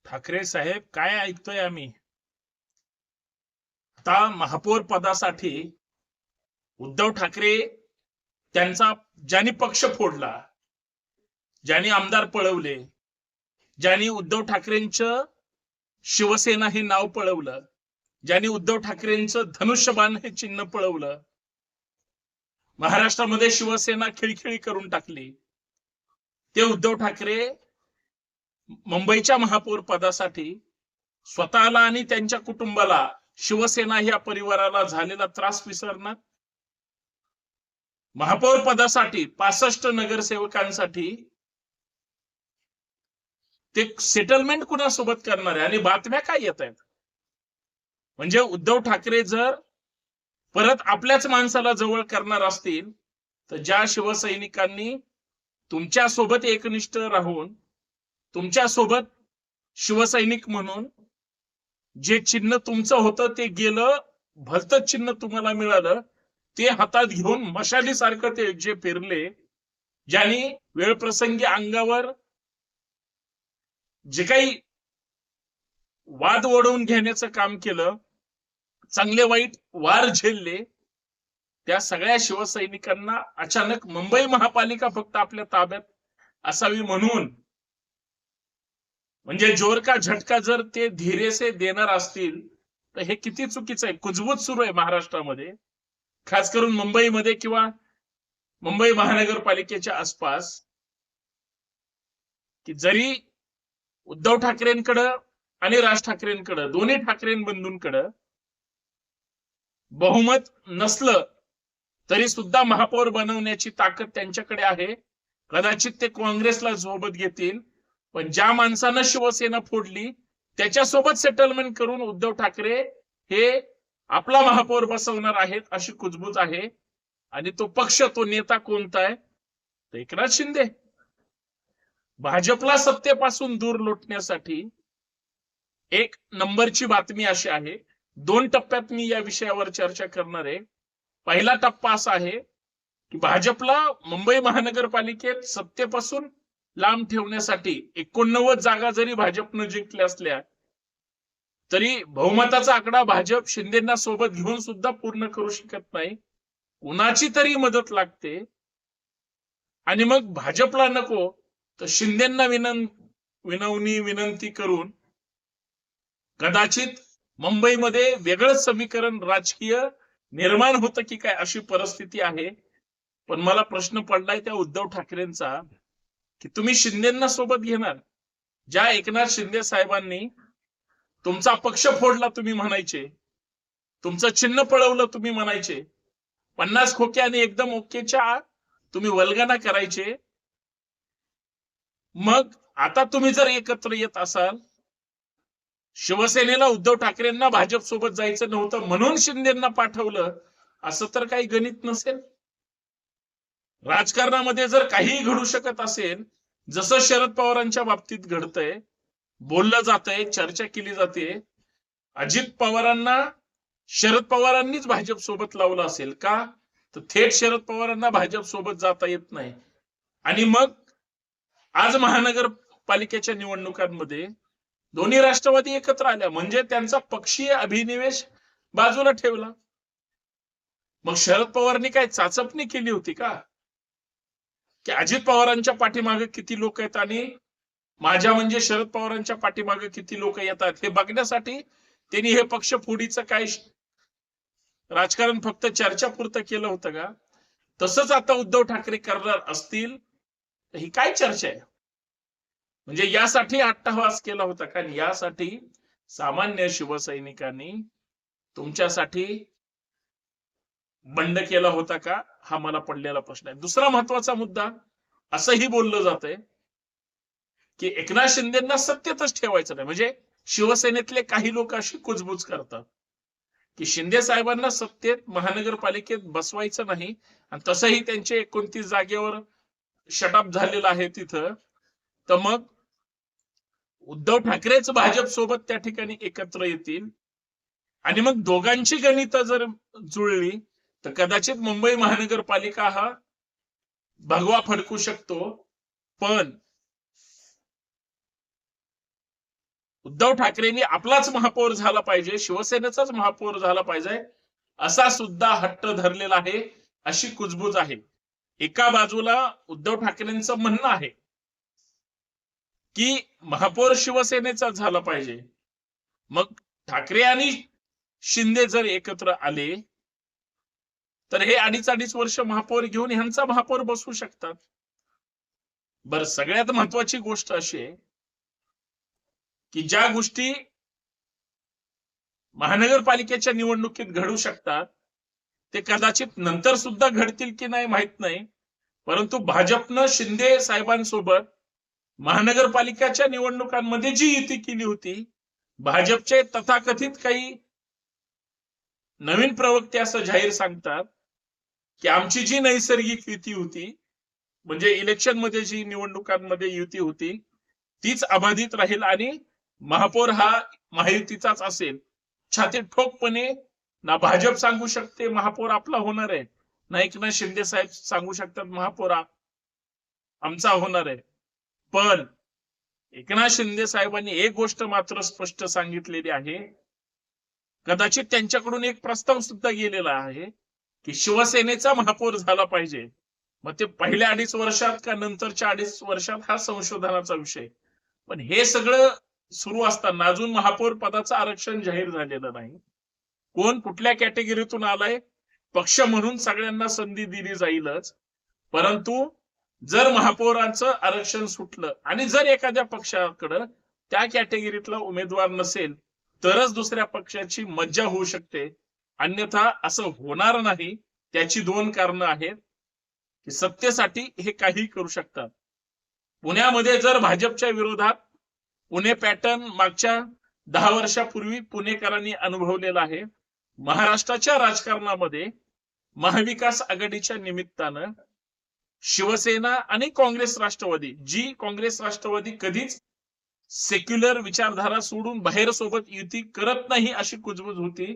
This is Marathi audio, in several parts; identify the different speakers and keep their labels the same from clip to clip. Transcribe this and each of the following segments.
Speaker 1: ठाकरे साहेब, काय ऐकतोय आम्ही? आता महापौर पदासाठी उद्धव ठाकरे त्यांचा ज्यांनी पक्ष फोडला, ज्यांनी आमदार पळवले, ज्यांनी उद्धव ठाकरेंचं शिवसेना हे नाव पळवलं, ज्यांनी उद्धव ठाकरेंचं धनुष्यबाण हे चिन्ह पळवलं, महाराष्ट्रामध्ये शिवसेना खिळखिळी करून टाकली, ते उद्धव ठाकरे मुंबईच्या महापौर पदासाठी स्वतःला आणि त्यांच्या कुटुंबाला, शिवसेना या परिवाराला झालेला त्रास विसरणार? महापौर पदासाठी 65 नगरसेवकांसाठी ते सेटलमेंट कुणासोबत करणार आहे? आणि बातम्या काय येत आहेत? म्हणजे उद्धव ठाकरे जर परत आपल्याच माणसाला जवळ करणार असतील, तर ज्या शिवसैनिकांनी तुमच्या सोबत एकनिष्ठ राहून, तुमच्या सोबत शिवसैनिक म्हणून जे चिन्ह तुमचं होतं ते गेलं, भलतंच चिन्ह तुम्हाला मिळालं, ते हातात घेऊन मशालीसारखं ते जे फिरले, ज्यांनी वेळप्रसंगी अंगावर जे काही वाद ओढवून घेण्याचं काम केलं, चांगले वाईट वार झेलले, त्या सगळ्या शिवसैनिकांना अचानक मुंबई महापालिका फक्त आपल्या ताब्यात असावी म्हणून, म्हणजे जोर का झटका जर ते धीरे से देणार असतील, तर हे किती चुकीचं आहे. कुजबूज सुरू आहे महाराष्ट्रामध्ये, खास करून मुंबईमध्ये किंवा मुंबई महानगरपालिकेच्या आसपास, की जरी उद्धव ठाकरेंकडं आणि राज ठाकरेंकडं, दोन्ही ठाकरे बंधूंकडं बहुमत नसलं तरी सुद्धा महापौर बनवण्याची ताकद त्यांच्याकडे आहे. कदाचित ते काँग्रेसला सोबत घेतील, पण ज्या माणसानं शिवसेना फोडली त्याच्यासोबत सेटलमेंट करून उद्धव ठाकरे हे आपला महापौर बसवणार आहेत अशी कुजबूज आहे. आणि तो पक्ष, तो नेता कोणता आहे? तर एकनाथ शिंदे. भाजपला सत्तेपासून दूर लोटण्यासाठी एक नंबरची बातमी अशी आहे, 2 टप्प्यात मी या विषयावर चर्चा करणार आहे. पहिला टप्पा असा आहे की भाजपला मुंबई महानगरपालिकेत सत्तेपासून लांब ठेवण्यासाठी 89 जागा जरी भाजपनं जिंकल्या असल्या तरी बहुमताचा आकडा भाजप शिंदेना सोबत घेऊन सुद्धा पूर्ण करू शकत नाही. कुणाची तरी मदत लागते. आणि मग भाजपला नको तर शिंदेना विनंती करून कदाचित मुंबईमध्ये वेगळंच समीकरण राजकीय निर्माण होतं की काय, अशी परिस्थिती आहे. पण मला प्रश्न पडलाय त्या उद्धव ठाकरेंचा, की तुम्ही शिंदेना सोबत घेणार? ज्या एकनाथ शिंदे साहेबांनी तुमचा पक्ष फोडला तुम्ही म्हणायचे, तुमचं चिन्ह पळवलं तुम्ही म्हणायचे, 50 खोक्याने एकदम ओकेच्या तुम्ही वल्गना करायचे, मग आता तुम्ही जर एकत्र येत असाल, शिवसेनेला उद्धव ठाकरेंना भाजप सोबत जायचं नव्हतं म्हणून शिंदेना पाठवलं, असं तर काही गणित नसेल. राजकारणामध्ये जर काही घडू शकत असेल, जसं शरद पवारांच्या बाबतीत घडतंय, बोललं जातंय, चर्चा केली जाते, अजित पवारांना शरद पवारांनीच भाजप सोबत लावलं असेल का? तर थेट शरद पवारांना भाजप सोबत जाता येत नाही. आणि मग आज महानगरपालिकेच्या निवडणुकांमध्ये दोन्ही राष्ट्रवादी एकत्र आल्या, म्हणजे त्यांचा पक्षीय अभिनिवेश बाजूला ठेवला. मग शरद पवारांनी काय चाचपणी केली होती का, की अजित पवारांच्या पाठीमागे किती लोक आहेत आणि माझ्या म्हणजे शरद पवारांच्या पाठीमागे किती लोक येतात हे बघण्यासाठी त्यांनी हे पक्ष फोडीचं काय राजकारण फक्त चर्चापुरतं केलं होतं का? तसंच आता उद्धव ठाकरे करणार असतील तर ही काय चर्चा आहे? म्हणजे यासाठी अट्टहास केला होता का? यासाठी सामान्य शिवसैनिकांनी तुमच्यासाठी बंड केला होता का? हा मला पडलेला प्रश्न आहे. दुसरा महत्वाचा मुद्दा, असंही बोललं जातंय की एकनाथ शिंदेना सत्तेतच ठेवायचं नाही. म्हणजे शिवसेनेतले काही लोक अशी कुजबूज करतात की शिंदे साहेबांना सत्तेत महानगरपालिकेत बसवायचं नाही, आणि तसंही त्यांचे 29 जागेवर शटअप झालेलं आहे तिथं, तर मग उद्धव ठाकरेच भाजप सोबत त्या ठिकाणी एकत्र येतील. आणि मग दोघांची गणितं जर जुळली तर कदाचित मुंबई महानगरपालिका हा भगवा फडकू शकतो. पण उद्धव ठाकरेंनी आपलाच महापौर झाला पाहिजे, शिवसेनेचाच महापौर झाला पाहिजे असा सुद्धा हट्ट धरलेला आहे, अशी कुजबूज आहे. एका बाजूला उद्धव ठाकरेंचं म्हणणं आहे की महापौर शिवसेनेचा झाला पाहिजे, मग ठाकरे आणि शिंदे जर एकत्र आले तर हे 2.5 वर्ष महापौर घेऊन ह्यांचा महापौर बसवू शकतात. बरं, सगळ्यात महत्वाची गोष्ट अशी आहे की ज्या गोष्टी महानगरपालिकेच्या निवडणुकीत घडू शकतात ते कदाचित नंतर सुद्धा घडतील की नाही माहित नाही, परंतु भाजपनं शिंदे साहेबांसोबत महानगरपालिकेच्या निवडणुकांमध्ये जी युती केली होती, भाजपचे तथाकथित काही नवीन प्रवक्ते असं जाहीर सांगतात की आमची जी नैसर्गिक युती होती, म्हणजे इलेक्शन मध्ये जी निवडणुकांमध्ये युती होती तीच अबाधित राहील आणि महापौर हा महायुतीचाच असेल. छाती ठोकपणे ना भाजप सांगू शकते महापौर आपला होणार आहे, ना एकनाथ शिंदे साहेब सांगू शकतात महापौर आमचा होणार आहे. पण एकनाथ शिंदे साहेबांनी एक गोष्ट मात्र स्पष्ट सांगितलेली आहे, कदाचित त्यांच्याकडून एक प्रस्ताव सुद्धा गेलेला आहे की शिवसेनेचा महापौर झाला पाहिजे. मग ते पहिल्या 2.5 वर्षात का नंतरच्या 2.5 वर्षात हा संशोधनाचा विषय. पण हे सगळं सुरू असताना अजून महापौर पदाचं आरक्षण जाहीर झालेलं नाही. कोण कुठल्या कॅटेगरीतून आलाय, पक्ष म्हणून सगळ्यांना संधी दिली जाईलच, परंतु जर महापौरांचं आरक्षण सुटलं आणि जर एखाद्या पक्षाकडं त्या कॅटेगरीतला उमेदवार नसेल तरच दुसऱ्या पक्षाची मज्जा होऊ शकते, अन्यथा असं होणार नाही. त्याची 2 कारणं आहेत की सत्तेसाठी हे काही करू शकतात. पुण्यामध्ये जर भाजपच्या विरोधात पुणे पॅटर्न मागच्या 10 वर्षापूर्वी पुणेकरांनी अनुभवलेला आहे. महाराष्ट्राच्या राजकारणामध्ये महाविकास आघाडीच्या निमित्तानं शिवसेना आणि काँग्रेस राष्ट्रवादी, जी काँग्रेस राष्ट्रवादी कधीच सेक्युलर विचारधारा सोडून बाहेर सोबत युती करत नाही अशी कुजबूज होती,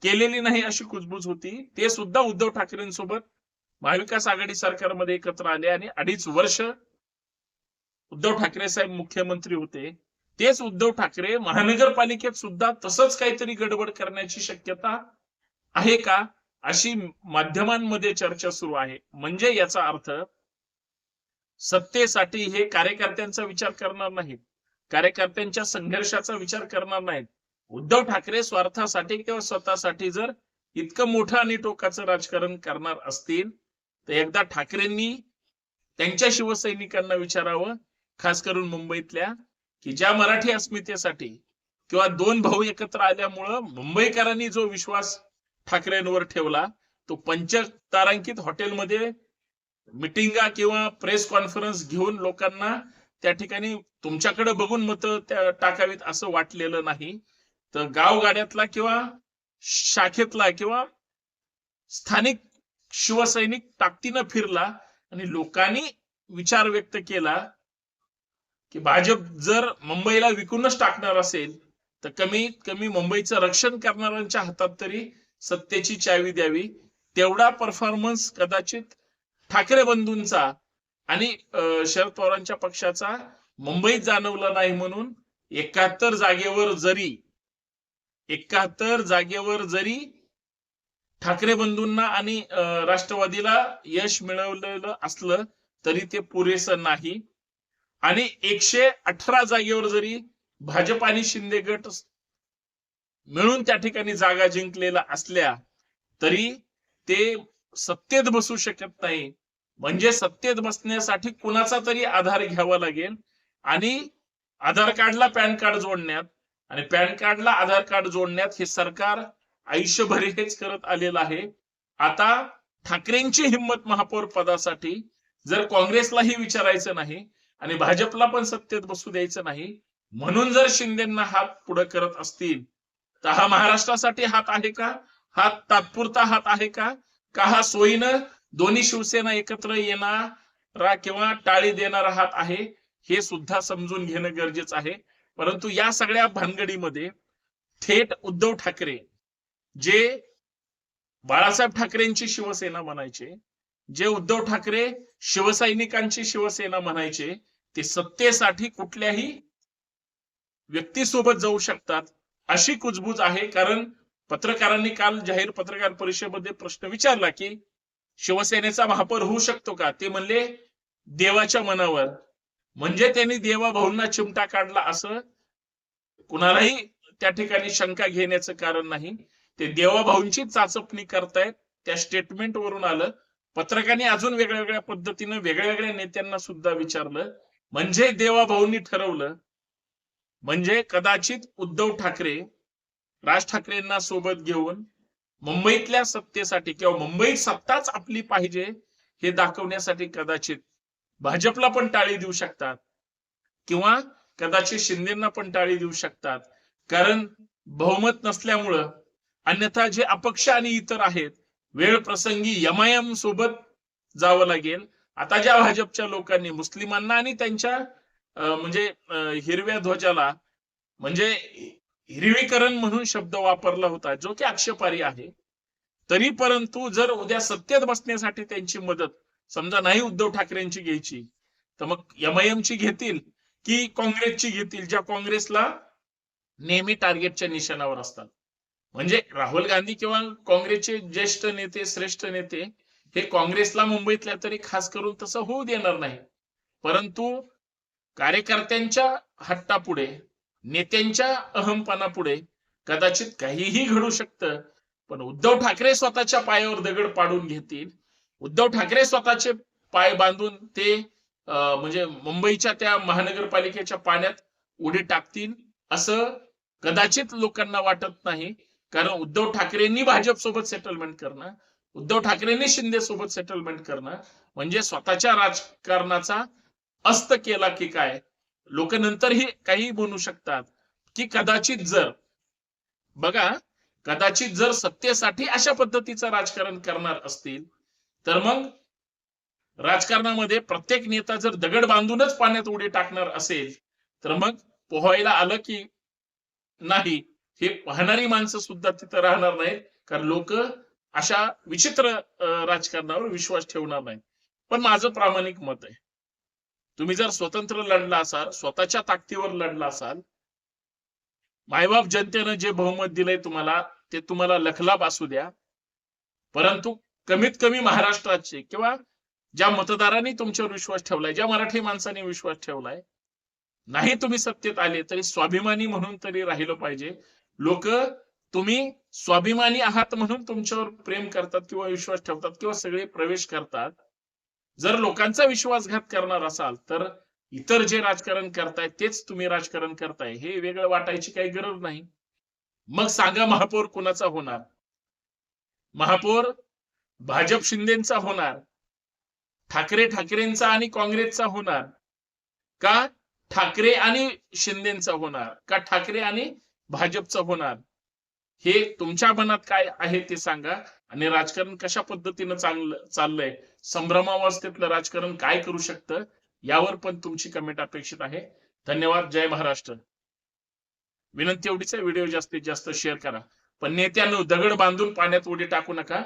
Speaker 1: केलेली नाही अशी कुजबूज होती, ते सुद्धा उद्धव ठाकरेंसोबत महाविकास आघाडी सरकारमध्ये एकत्र आले आणि 2.5 वर्ष उद्धव ठाकरे साहेब मुख्यमंत्री होते. तेच उद्धव ठाकरे महानगरपालिकेत सुद्धा तसंच काहीतरी गडबड करण्याची शक्यता आहे का, अशी माध्यमांमध्ये चर्चा सुरू आहे. म्हणजे याचा अर्थ सत्तेसाठी हे कार्यकर्त्यांचा विचार करणार नाहीत, कार्यकर्त्यांच्या संघर्षाचा विचार करणार नाहीत. उद्धव ठाकरे स्वार्थासाठी किंवा स्वतःसाठी जर इतकं मोठं आणि टोकाचं राजकारण करणार असतील तर एकदा ठाकरेंनी त्यांच्या शिवसैनिकांना विचारावं, खास करून मुंबईतल्या, की ज्या मराठी अस्मितेसाठी किंवा 2 भाऊ एकत्र आल्यामुळं मुंबईकरांनी जो विश्वास ठाकरेंवर ठेवला तो पंचतारांकित हॉटेलमध्ये मिटिंगा किंवा प्रेस कॉन्फरन्स घेऊन लोकांना त्या ठिकाणी तुमच्याकडे बघून मतं टाकावीत असं वाटलेलं नाही. तर गावगाड्यातला किंवा शाखेतला किंवा स्थानिक शिवसैनिक ताकदीनं फिरला आणि लोकांनी विचार व्यक्त केला की भाजप जर मुंबईला विकूनच टाकणार असेल तर कमीत कमी मुंबईचं रक्षण करणाऱ्यांच्या हातात तरी सत्तेची चावी द्यावी. तेवढा परफॉर्मन्स कदाचित ठाकरे बंधूंचा आणि शरद पवारांच्या पक्षाचा मुंबईत जाणवला नाही, म्हणून 71 जागेवर जरी ठाकरे बंधूंना आणि राष्ट्रवादीला यश मिळवलेलं असलं तरी ते पुरेसं नाही. आणि 118 जागेवर जरी भाजप आणि शिंदे गट मिळून त्या ठिकाणी जागा जिंकलेल्या असल्या तरी ते सत्तेत बसू शकत नाही. म्हणजे सत्तेत बसण्यासाठी कुणाचा तरी आधार घ्यावा लागेल आणि आधार कार्डला पॅन कार्ड जोडण्यात आणि पॅन कार्डला आधार कार्ड जोडण्यात हे सरकार आयुष्यभर हेच करत आलेलं आहे. आता ठाकरेंची हिंमत महापौर पदासाठी जर काँग्रेसलाही विचारायचं नाही आणि भाजपला पण सत्तेत बसू द्यायचं नाही म्हणून जर शिंदेंना हात पुढे करत असतील तर हा महाराष्ट्रासाठी हात आहे का, हा तात्पुरता हात आहे का, हा सोयीनं दोन्ही शिवसेना एकत्र येणारा किंवा टाळी देणारा हात आहे, हे सुद्धा समजून घेणं गरजेचं आहे. परंतु या सगळ्या भानगडीमध्ये थेट उद्धव ठाकरे, जे बाळासाहेब ठाकरेंची शिवसेना म्हणायचे, जे उद्धव ठाकरे शिवसैनिकांची शिवसेना म्हणायचे, ते सत्तेसाठी कुठल्याही व्यक्तीसोबत जाऊ शकतात अशी कुजबूज आहे. कारण पत्रकारांनी काल जाहीर पत्रकार परिषदेमध्ये प्रश्न विचारला की शिवसेनेचा महापौर होऊ शकतो का? ते म्हणले देवाच्या मनावर. म्हणजे त्यांनी देवाभाऊंना चिमटा काढला असं कुणालाही त्या ठिकाणी शंका घेण्याचं कारण नाही. ते देवाभाऊंची चाचपणी करतायत. त्या स्टेटमेंट वरून आलं. पत्रकारांनी अजून वेगळ्या वेगळ्या पद्धतीनं वेगळ्या नेत्यांना सुद्धा विचारलं. म्हणजे देवाभाऊंनी ठरवलं. म्हणजे कदाचित उद्धव ठाकरे राज ठाकरेंना सोबत घेऊन मुंबईतल्या सत्तेसाठी किंवा मुंबईत सत्ताच आपली पाहिजे हे दाखवण्यासाठी कदाचित भाजपला पण टाळी देऊ शकतात किंवा कदाचित शिंदेना पण टाळी देऊ शकतात. कारण बहुमत नसल्यामुळं अन्यथा जे अपक्ष आणि इतर आहेत वेळ प्रसंगी एमआयएम सोबत जावं लागेल. आता ज्या भाजपच्या लोकांनी मुस्लिमांना आणि त्यांच्या म्हणजे हिरव्या ध्वजाला म्हणजे हिरवीकरण म्हणून शब्द वापरला होता जो की आक्षेपार्ह आहे. तरी परंतु जर उद्या सत्तेत बसण्यासाठी त्यांची मदत समजा नाही उद्धव ठाकरेंची घ्यायची तर मग एमआयएमची घेतील की काँग्रेसची घेतील, ज्या काँग्रेसला नेहमी टार्गेटच्या निशाणावर असतात. म्हणजे राहुल गांधी किंवा काँग्रेसचे ज्येष्ठ नेते श्रेष्ठ नेते हे काँग्रेसला मुंबईतल्या तरी खास करून तसं होऊ देणार नाही. परंतु कार्यकर्त्यांच्या हट्टापुढे नेत्यांच्या अहमपणापुढे कदाचित काहीही घडू शकतं. पण उद्धव ठाकरे स्वतःच्या पायावर दगड पाडून घेतील. उद्धव ठाकरे स्वतःचे पाय बांधून ते म्हणजे मुंबईच्या त्या महानगरपालिकेच्या पाण्यात उडी टाकतील असं कदाचित लोकांना वाटत नाही. कारण उद्धव ठाकरेंनी भाजप सोबत सेटलमेंट करणं, उद्धव ठाकरेंनी शिंदे सोबत सेटलमेंट करणं म्हणजे स्वतःच्या राजकारणाचा अस्त केला की काय. लोक नंतरही काही म्हणू शकतात की कदाचित जर बघा कदाचित जर सत्तेसाठी अशा पद्धतीचं राजकारण करणार असतील तर मग राजकारणामध्ये प्रत्येक नेता जर दगड बांधूनच पाण्यात उडी टाकणार असेल तर मग पोहायला आलं की नाही हे पाहणारी माणसं सुद्धा तिथं राहणार नाहीत. कारण लोक अशा विचित्र राजकारणावर विश्वास ठेवणार नाहीत. पण माझं प्रामाणिक मत आहे तुम्ही जर स्वतंत्र लढला असाल, स्वतःच्या ताकदीवर लढला असाल, मायबाप जनतेनं जे बहुमत दिलंय तुम्हाला ते तुम्हाला लखलाभ असू द्या. परंतु कमीत कमी महाराष्ट्राचे किंवा ज्या मतदारांनी तुमच्यावर विश्वास ठेवलाय, ज्या मराठी माणसांनी विश्वास ठेवलाय, नाही तुम्ही सत्तेत आले तरी स्वाभिमानी म्हणून तरी राहिलं पाहिजे. लोक तुम्ही स्वाभिमानी आहात म्हणून तुमच्यावर प्रेम करतात किंवा विश्वास ठेवतात किंवा सगळे प्रवेश करतात. जर लोकांचा विश्वासघात करणार असाल तर इतर जे राजकारण करताय तेच तुम्ही राजकारण करताय हे वेगळं वाटायची काही गरज नाही. मग सांगा महापौर कोणाचा होणार? महापौर भाजप शिंदेचा होणार, ठाकरेंचा आणि काँग्रेसचा होणार का ठाकरे आणि शिंदेचा होणार का ठाकरे आणि भाजपचा होणार? हे तुमच्या मनात काय आहे ते सांगा. आणि राजकारण कशा पद्धतीनं चाललंय, संभ्रमावस्थेतलं राजकारण काय करू शकतं यावर पण तुमची कमेंट अपेक्षित आहे. धन्यवाद. जय महाराष्ट्र. विनंती एवढीच आहे, व्हिडिओ जास्तीत जास्त शेअर करा. पण नेत्यांनो दगड बांधून पाण्यात उडी टाकू नका.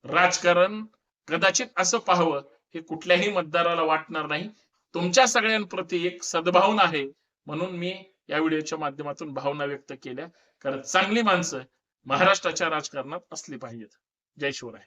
Speaker 1: राजकारण कदाचित असं पाहावं हे कुठल्याही मतदाराला वाटणार नाही. तुमच्या सगळ्यांप्रती एक सद्भावना आहे म्हणून मी या व्हिडिओच्या माध्यमातून भावना व्यक्त केल्या. कारण चांगली माणसं महाराष्ट्राच्या राजकारणात असली पाहिजेत. जय शिवराय.